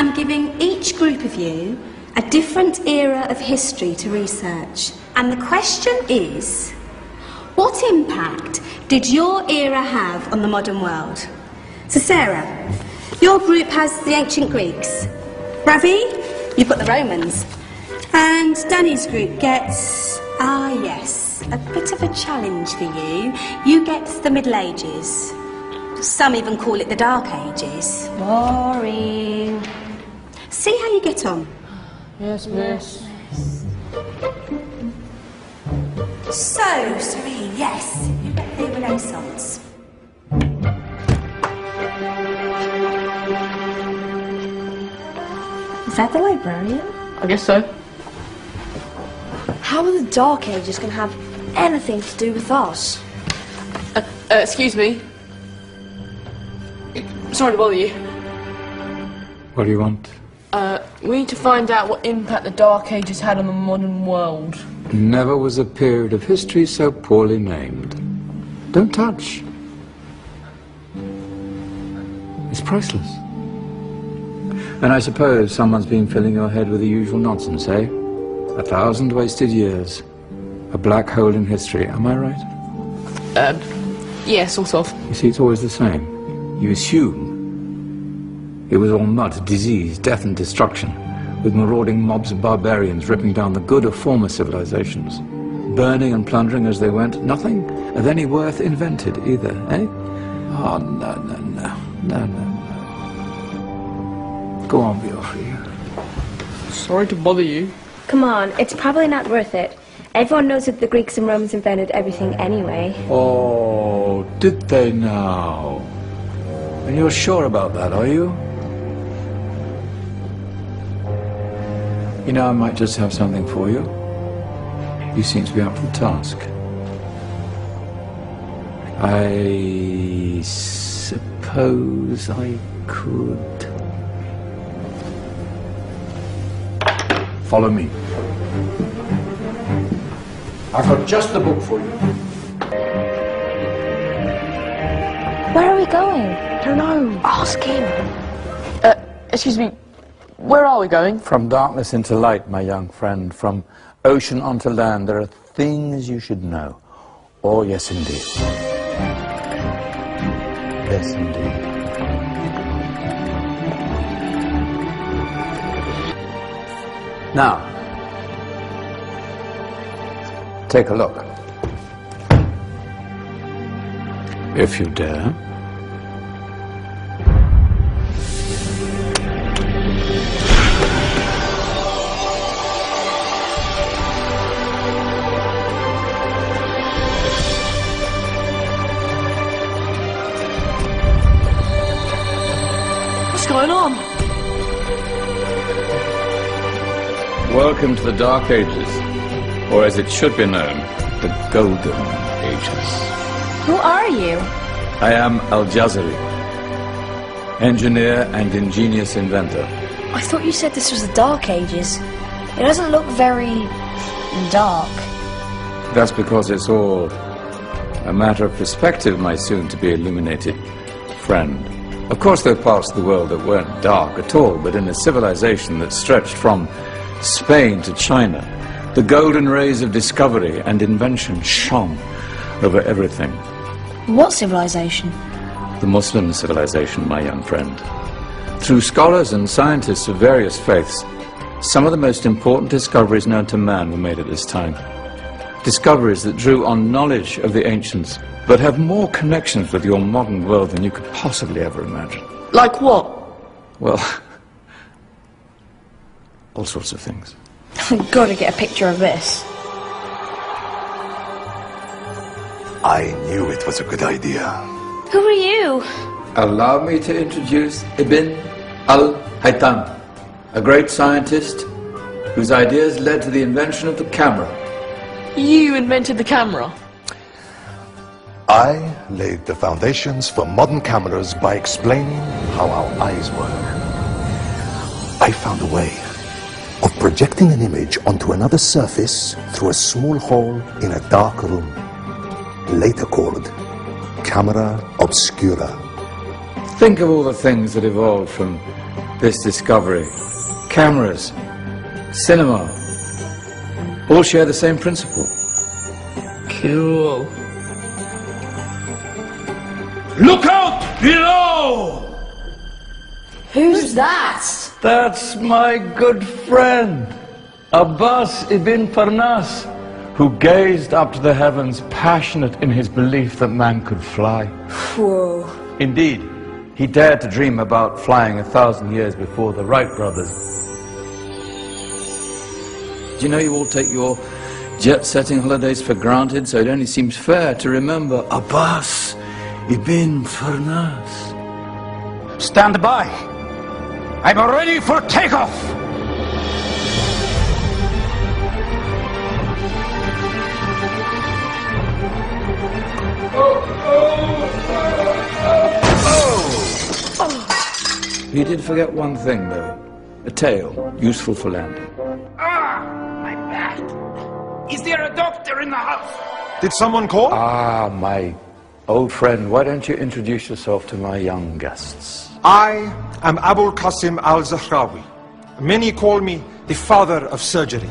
I'm giving each group of you a different era of history to research. And the question is, what impact did your era have on the modern world? So Sarah, your group has the ancient Greeks. Ravi, you've got the Romans. And Danny's group gets, yes, a bit of a challenge for you. You get the Middle Ages. Some even call it the Dark Ages. Boring. See how you get on. Yes, miss. So, Serene, yes, you get the Renaissance. Is that the librarian? I guess so. How are the Dark Ages going to have anything to do with us? Excuse me. Sorry to bother you. What do you want? We need to find out what impact the Dark Ages had on the modern world. Never was a period of history so poorly named. Don't touch. It's priceless. And I suppose someone's been filling your head with the usual nonsense, eh? 1,000 wasted years. A black hole in history, am I right? Yeah, sort of. You see, it's always the same. You assume it was all mud, disease, death and destruction, with marauding mobs of barbarians ripping down the good of former civilizations, burning and plundering as they went. Nothing of any worth invented either, eh? Oh, no, no, no, no, no, no. Go on, be off you. Sorry to bother you. Come on, it's probably not worth it. Everyone knows that the Greeks and Romans invented everything anyway. Oh, did they now? And you're sure about that, are you? You know, I might just have something for you. You seem to be up for the task. I suppose I could. Follow me. I've got just the book for you. Where are we going? I don't know. Ask him. Excuse me. Where are we going? From darkness into light, my young friend. From ocean onto land. There are things you should know. Oh, yes, indeed. Yes, indeed. Now, take a look. If you dare. What's going on? Welcome to the Dark Ages, or as it should be known, the Golden Ages. Who are you? I am Al-Jazari, engineer and ingenious inventor. I thought you said this was the Dark Ages. It doesn't look very dark. That's because it's all a matter of perspective, my soon-to-be illuminated friend. Of course, there are parts of the world that weren't dark at all, but in a civilization that stretched from Spain to China, the golden rays of discovery and invention shone over everything. What civilization? The Muslim civilization, my young friend. Through scholars and scientists of various faiths, some of the most important discoveries known to man were made at this time. Discoveries that drew on knowledge of the ancients, but have more connections with your modern world than you could possibly ever imagine. Like what? Well, all sorts of things. I've got to get a picture of this. I knew it was a good idea. Who are you? Allow me to introduce Ibn al-Haytham, a great scientist whose ideas led to the invention of the camera. You invented the camera? I laid the foundations for modern cameras by explaining how our eyes work. I found a way of projecting an image onto another surface through a small hole in a dark room, later called camera obscura. Think of all the things that evolved from this discovery. Cameras, cinema, all share the same principle. Cool. Look out below! Who's that? That's my good friend, Abbas ibn Farnas, who gazed up to the heavens, passionate in his belief that man could fly. Whoa. Indeed, he dared to dream about flying 1,000 years before the Wright brothers. Do you know you all take your jet-setting holidays for granted, so it only seems fair to remember Abbas ibn Farnas. Stand by. I'm ready for takeoff. He did forget one thing, though. A tail, useful for landing. Ah, my back. Is there a doctor in the house? Did someone call? Ah, my old friend, why don't you introduce yourself to my young guests? I am Abul Qasim al-Zahrawi. Many call me the father of surgery.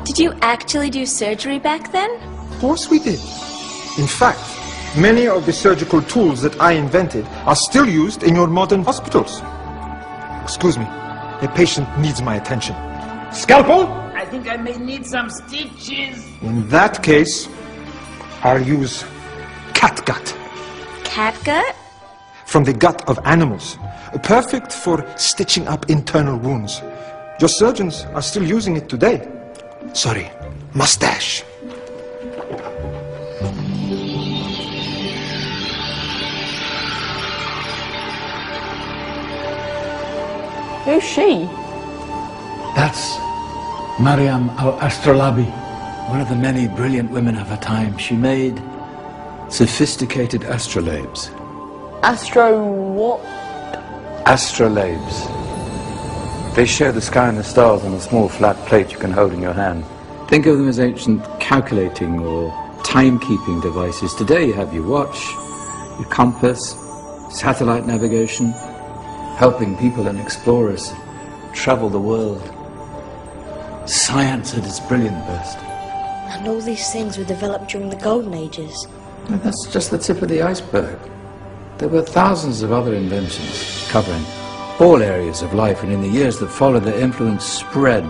Did you actually do surgery back then? Of course we did. In fact, many of the surgical tools that I invented are still used in your modern hospitals. Excuse me, a patient needs my attention. Scalpel? I think I may need some stitches. In that case, I'll use catgut. Catgut? From the gut of animals. Perfect for stitching up internal wounds. Your surgeons are still using it today. Sorry, mustache. Who's she? That's Maryam al-Astrolabi, one of the many brilliant women of her time. She made sophisticated astrolabes. Astro what? Astrolabes. They show the sky and the stars on a small flat plate you can hold in your hand. Think of them as ancient calculating or timekeeping devices. Today you have your watch, your compass, satellite navigation, helping people and explorers travel the world. Science at its brilliant best. And all these things were developed during the Golden Ages. And that's just the tip of the iceberg. There were thousands of other inventions covering all areas of life, and in the years that followed, their influence spread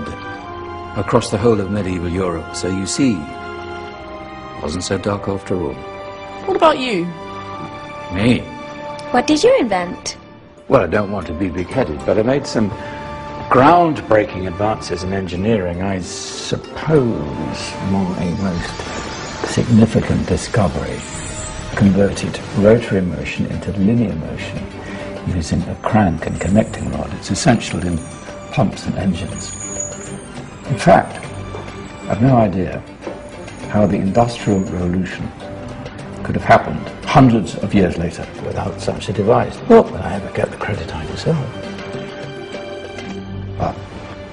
across the whole of medieval Europe. So you see, it wasn't so dark after all. What about you? Me? What did you invent? Well, I don't want to be big-headed, but I made some groundbreaking advances in engineering. I suppose my most significant discovery converted rotary motion into linear motion using a crank and connecting rod. It's essential in pumps and engines. In fact, I've no idea how the Industrial Revolution could have happened hundreds of years later without such a device. Not that I ever get the credit I deserve. But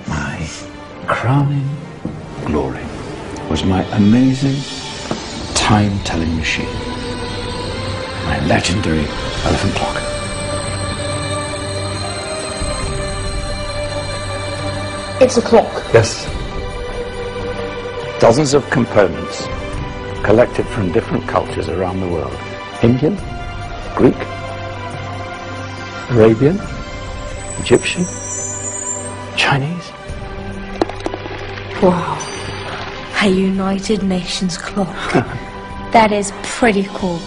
my crowning glory was my amazing time-telling machine, my legendary elephant clock. It's a clock. Yes. Dozens of components collected from different cultures around the world. Indian, Greek, Arabian, Egyptian, Chinese. Wow. A United Nations clock. That is pretty cool.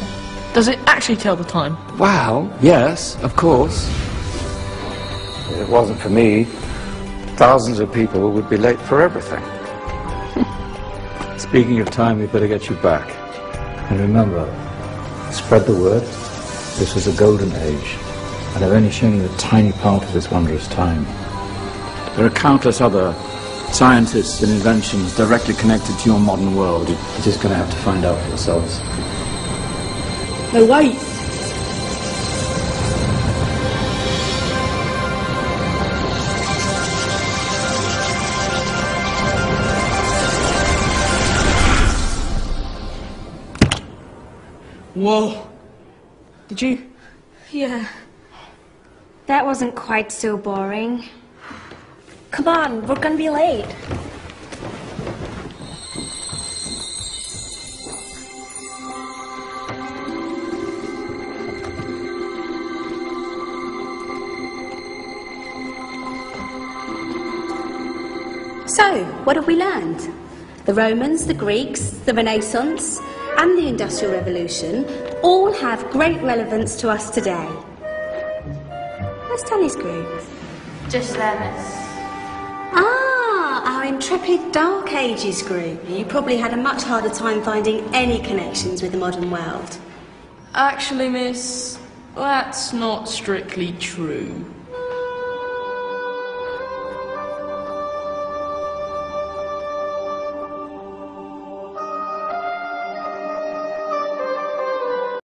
Does it actually tell the time? Well, yes, of course. If it wasn't for me, thousands of people would be late for everything. Speaking of time, we better get you back. And remember, spread the word. This was a golden age, and I've only shown you a tiny part of this wondrous time. There are countless other scientists and inventions directly connected to your modern world. You're just going to have to find out for yourselves. No, wait. Whoa. Did you? Yeah. That wasn't quite so boring. Come on, we're gonna be late. So, what have we learned? The Romans, the Greeks, the Renaissance, and the Industrial Revolution all have great relevance to us today. Where's Tony's group? Just there, miss. Ah, our intrepid Dark Ages group. You probably had a much harder time finding any connections with the modern world. Actually, miss, that's not strictly true.